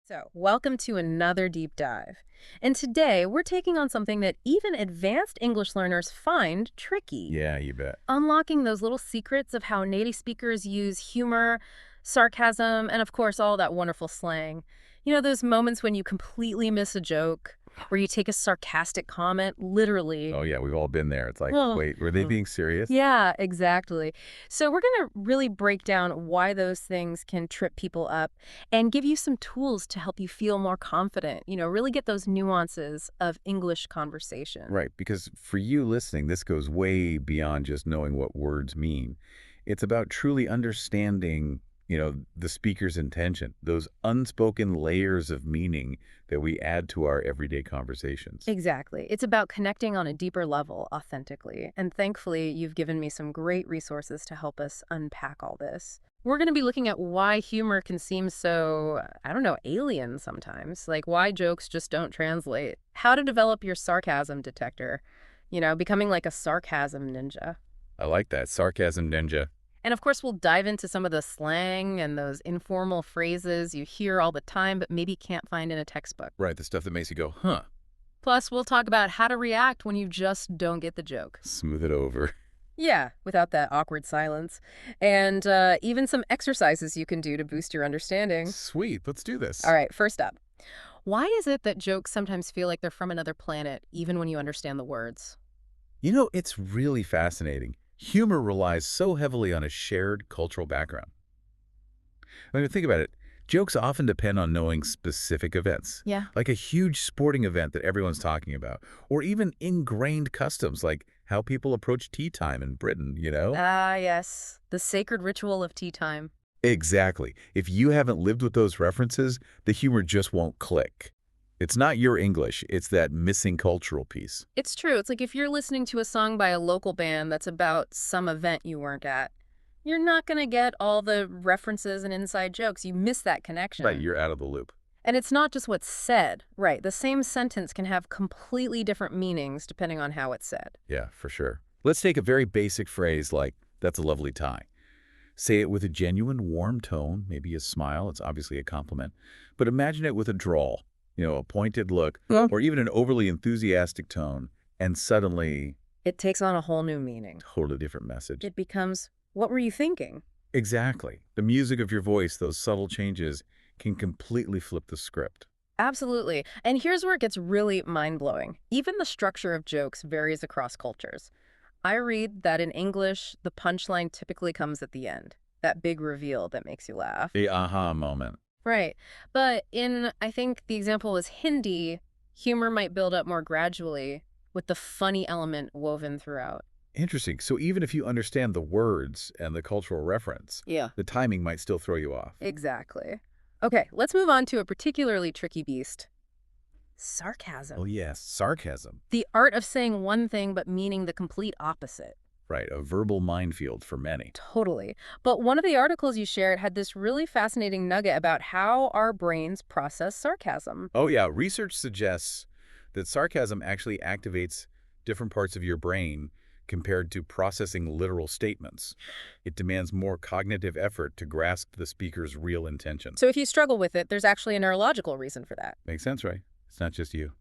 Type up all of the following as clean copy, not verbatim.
So, welcome to another deep dive. And today, we're taking on something that even advanced English learners find tricky. Yeah, you bet. Unlocking those little secrets of how native speakers use humor, sarcasm, and of course, all that wonderful slang. You know, those moments when you completely miss a joke, where you take a sarcastic comment literally. Oh, yeah, we've all been there. It's like, Oh, wait, were they being serious? yeah, exactly. So we're going to really break down why those things can trip people up and give you some tools to help you feel more confident, really get those nuances of English conversation. Right, because for you listening, this goes way beyond just knowing what words mean. It's about truly understanding, the speaker's intention, those unspoken layers of meaning that we add to our everyday conversations. Exactly. It's about connecting on a deeper level authentically. And thankfully, you've given me some great resources to help us unpack all this. We're going to be looking at why humor can seem so, I don't know, alien sometimes. Like why jokes just don't translate. How to develop your sarcasm detector. Becoming like a sarcasm ninja. I like that. Sarcasm ninja. And of course, we'll dive into some of the slang and those informal phrases you hear all the time, but maybe can't find in a textbook. Right, the stuff that makes you go, huh, Plus, we'll talk about how to react when you just don't get the joke. smooth it over. Yeah, without that awkward silence. And even some exercises you can do to boost your understanding. Sweet, let's do All this. right, first up. Why is it that jokes sometimes feel like they're from another planet, even when you understand the words? It's really fascinating. Humor relies so heavily on a shared cultural background. I mean, think about it. Jokes often depend on knowing specific events, Yeah. like a huge sporting event that everyone's talking about, or even ingrained customs like how people approach tea time in Britain. Ah, yes. The sacred ritual of tea time. Exactly. If you haven't lived with those references, the humor just won't click. It's not your English, it's that missing cultural piece. It's true. It's like if you're listening to a song by a local band that's about some event you weren't at, you're not going to get all the references and inside jokes. You miss that Right, connection. you're out of the loop. And it's not just what's said, right? The same sentence can have completely different meanings depending on how it's said. Yeah, for sure. Let's take a very basic phrase like, that's a lovely tie. Say it with a genuine warm tone, maybe a smile, it's obviously a compliment. But imagine it with a drawl, a pointed look, Yeah. or even an overly enthusiastic tone, and suddenly, It takes on a whole new meaning. totally different message. It becomes, what were you thinking? Exactly. The music of your voice, those subtle changes, can completely flip the script. Absolutely. And here's where it gets really mind-blowing. Even the structure of jokes varies across cultures. I read that in English, the punchline typically comes at the end, that big reveal that makes you laugh. The aha moment. Right. But I think the example was Hindi, humor might build up more gradually with the funny element woven throughout. Interesting. So even if you understand the words and the cultural reference, Yeah. the timing might still throw you off. Exactly. Okay, let's move on to a particularly tricky beast. Oh, Sarcasm. yes, sarcasm. The art of saying one thing but meaning the complete opposite. Right, a verbal minefield for many. Totally. But one of the articles you shared had this really fascinating nugget about how our brains process sarcasm. Oh, yeah, research suggests that sarcasm actually activates different parts of your brain compared to processing literal statements. It demands more cognitive effort to grasp the speaker's real intention. So if you struggle with it, there's actually a neurological reason for that. Makes sense, right? It's not just you.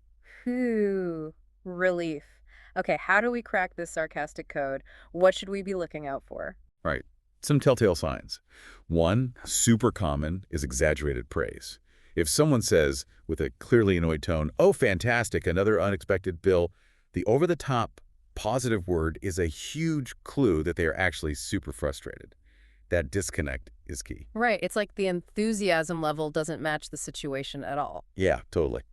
Whew, relief. Okay, how do we crack this sarcastic code? What should we be looking out for? Right. Some telltale signs. One, super common, is exaggerated praise. If someone says, with a clearly annoyed tone, "Oh, fantastic, another unexpected bill," the over-the-top positive word is a huge clue that they are actually super frustrated. That disconnect is key. Right, it's like the enthusiasm level doesn't match the situation at all. Yeah, totally.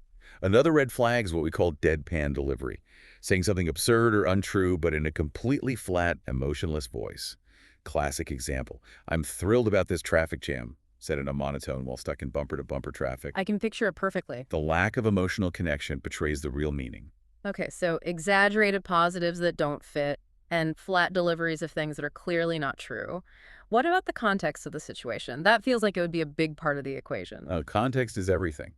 Another red flag is what we call deadpan delivery, saying something absurd or untrue, but in a completely flat, emotionless voice. Classic example. "I'm thrilled about this traffic jam," said in a monotone while stuck in bumper-to-bumper traffic. I can picture it perfectly. The lack of emotional connection betrays the real meaning. Okay, so exaggerated positives that don't fit and flat deliveries of things that are clearly not true. What about the context of the situation? That feels like it would be a big part of the equation. Context is everything.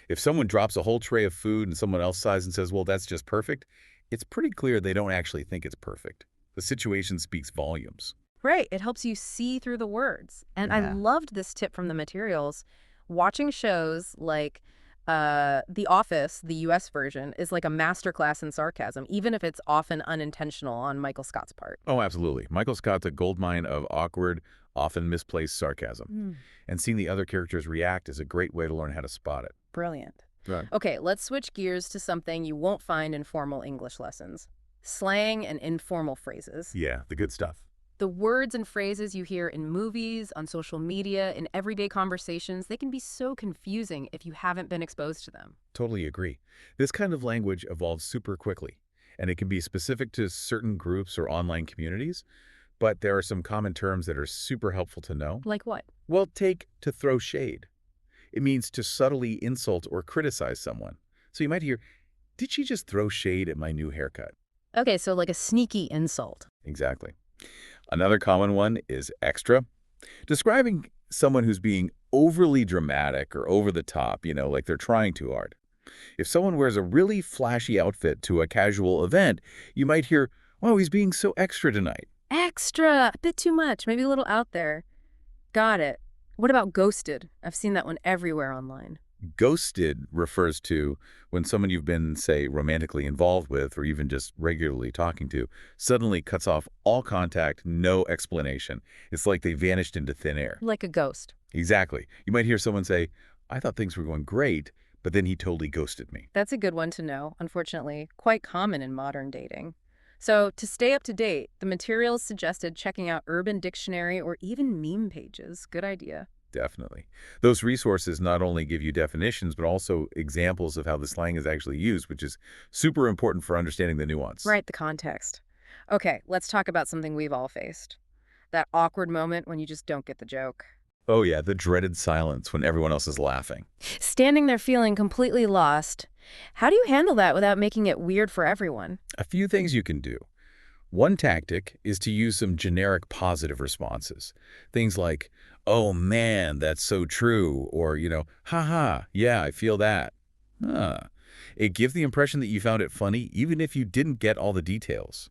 If someone drops a whole tray of food and someone else sighs and says, "Well, that's just perfect," it's pretty clear they don't actually think it's perfect. The situation speaks volumes. Right, it helps you see through the words. And I Yeah. loved this tip from the materials. Watching shows like The Office, the US version, is like a masterclass in sarcasm, even if it's often unintentional on Michael Scott's part. Oh, absolutely. Michael Scott's a goldmine of awkward, often misplaced sarcasm. Mm, And seeing the other characters react is a great way to learn how to spot it. brilliant. Right. Okay, let's switch gears to something you won't find in formal English lessons. Slang and informal phrases. Yeah, the good stuff. The words and phrases you hear in movies, on social media, in everyday conversations, they can be so confusing if you haven't been exposed to them. Totally agree. This kind of language evolves super quickly, and it can be specific to certain groups or online communities, but there are some common terms that are super helpful to know. Like what? Well, take to throw shade. It means to subtly insult or criticize someone. So you might hear, did she just throw shade at my new haircut? Okay, so like a sneaky insult. Exactly. Another common one is extra, describing someone who's being overly dramatic or over the top, like they're trying too hard. If someone wears a really flashy outfit to a casual event, you might hear, wow, he's being so extra tonight. Extra! A bit too much, maybe a little out there. Got it. What about ghosted? I've seen that one everywhere online. Ghosted refers to when someone you've been, say, romantically involved with or even just regularly talking to suddenly cuts off all contact, no explanation. It's like they vanished into thin air. Like a ghost. Exactly. You might hear someone say, I thought things were going great, but then he totally ghosted me. That's a good one to know, unfortunately, quite common in modern dating. So, to stay up to date, the materials suggested checking out Urban Dictionary or even meme pages. Good idea. Definitely. Those resources not only give you definitions, but also examples of how the slang is actually used, which is super important for understanding the nuance. Right, the context. Okay, let's talk about something we've all faced. That awkward moment when you just don't get the joke. Oh yeah, the dreaded silence when everyone else is laughing. Standing there feeling completely lost. How do you handle that without making it weird for everyone? A few things you can do. One tactic is to use some generic positive responses. Things like, oh man, that's so true, or, haha, yeah, I feel that. Huh. It gives the impression that you found it funny even if you didn't get all the details.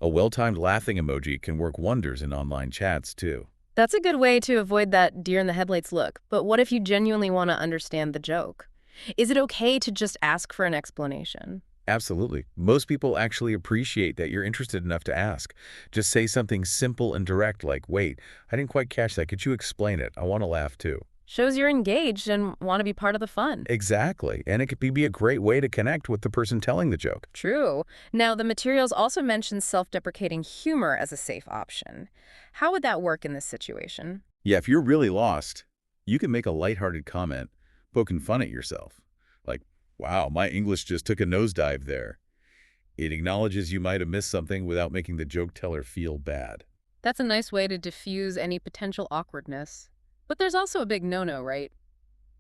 A well-timed laughing emoji can work wonders in online chats, too. That's a good way to avoid that deer in the headlights look. But what if you genuinely want to understand the joke? Is it okay to just ask for an explanation? Absolutely. Most people actually appreciate that you're interested enough to ask. Just say something simple and direct like, wait, I didn't quite catch that. Could you explain it? I want to laugh too. Shows you're engaged and want to be part of the fun. Exactly. And it could be a great way to connect with the person telling the joke. True. Now, the materials also mention self-deprecating humor as a safe option. How would that work in this situation? Yeah, if you're really lost, you can make a lighthearted comment, poking fun at yourself. Like, wow, my English just took a nosedive there. It acknowledges you might have missed something without making the joke teller feel bad. That's a nice way to diffuse any potential awkwardness. But there's also a big no-no, right?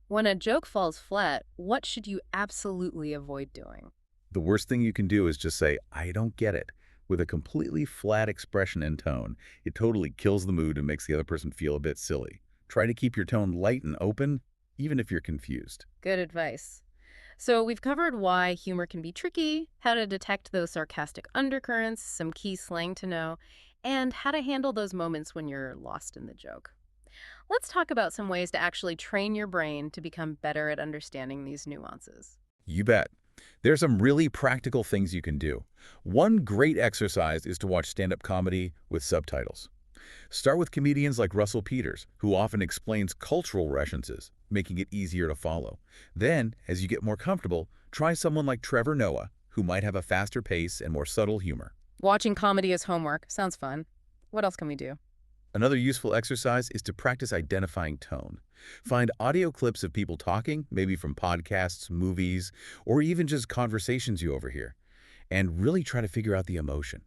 When a joke falls flat, what should you absolutely avoid doing? The worst thing you can do is just say, I don't get it, with a completely flat expression and tone. It totally kills the mood and makes the other person feel a bit silly. Try to keep your tone light and open, even if you're confused. Good advice. So we've covered why humor can be tricky, how to detect those sarcastic undercurrents, some key slang to know, and how to handle those moments when you're lost in the joke. Let's talk about some ways to actually train your brain to become better at understanding these nuances. You bet. There's some really practical things you can do. One great exercise is to watch stand-up comedy with subtitles. Start with comedians like Russell Peters, who often explains cultural references, making it easier to follow. Then, as you get more comfortable, try someone like Trevor Noah, who might have a faster pace and more subtle humor. Watching comedy as homework sounds fun. What else can we do? Another useful exercise is to practice identifying tone. Find audio clips of people talking, maybe from podcasts, movies, or even just conversations you overhear, and really try to figure out the emotion.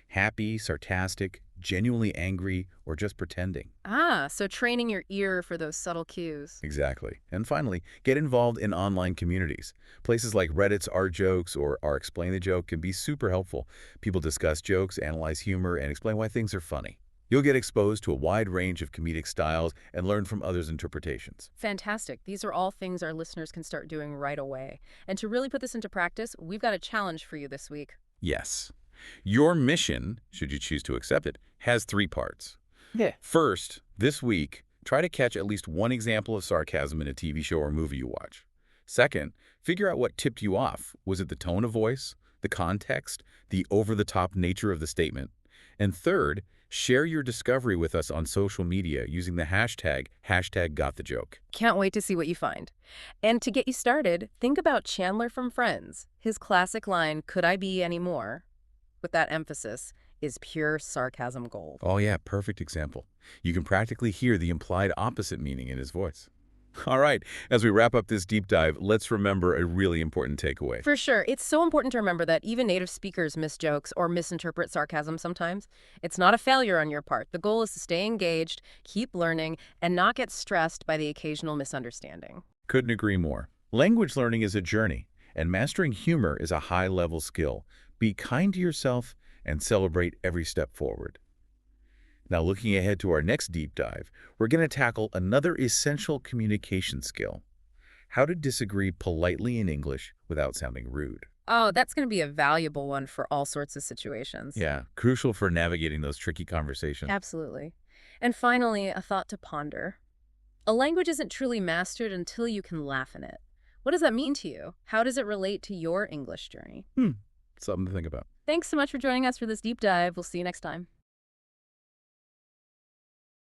Happy, sarcastic, genuinely angry, or just pretending. Ah, so training your ear for those subtle cues. Exactly. And finally, get involved in online communities. Places like Reddit's Our Jokes or Our Explain the Joke can be super helpful. People discuss jokes, analyze humor, and explain why things are funny. You'll get exposed to a wide range of comedic styles and learn from others' interpretations. Fantastic. These are all things our listeners can start doing right away. And to really put this into practice, we've got a challenge for you this week. Yes. Your mission, should you choose to accept it, has 3 parts. Yeah. First, this week, Try to catch at least one example of sarcasm in a TV show or movie you watch. Second, figure out what tipped you off. Was it the tone of voice, the context, the over-the-top nature of the statement? And third, share your discovery with us on social media using the #GotTheJoke. Can't wait to see what you find. And to get you started, think about Chandler from Friends. His classic line, "Could I be any more?" with that emphasis, is pure sarcasm gold. Oh yeah, perfect example. You can practically hear the implied opposite meaning in his voice. All right, as we wrap up this deep dive, let's remember a really important takeaway. For sure, it's so important to remember that even native speakers miss jokes or misinterpret sarcasm sometimes. It's not a failure on your part. The goal is to stay engaged, keep learning, and not get stressed by the occasional misunderstanding. Couldn't agree more. Language learning is a journey, and mastering humor is a high-level skill. Be kind to yourself and celebrate every step forward. Now, looking ahead to our next deep dive, we're going to tackle another essential communication skill: how to disagree politely in English without sounding rude. Oh, that's going to be a valuable one for all sorts of situations. Yeah, crucial for navigating those tricky conversations. Absolutely. And finally, a thought to ponder. A language isn't truly mastered until you can laugh in it. What does that mean to you? How does it relate to your English journey? Something to think about. Thanks so much for joining us for this deep dive. We'll see you next time.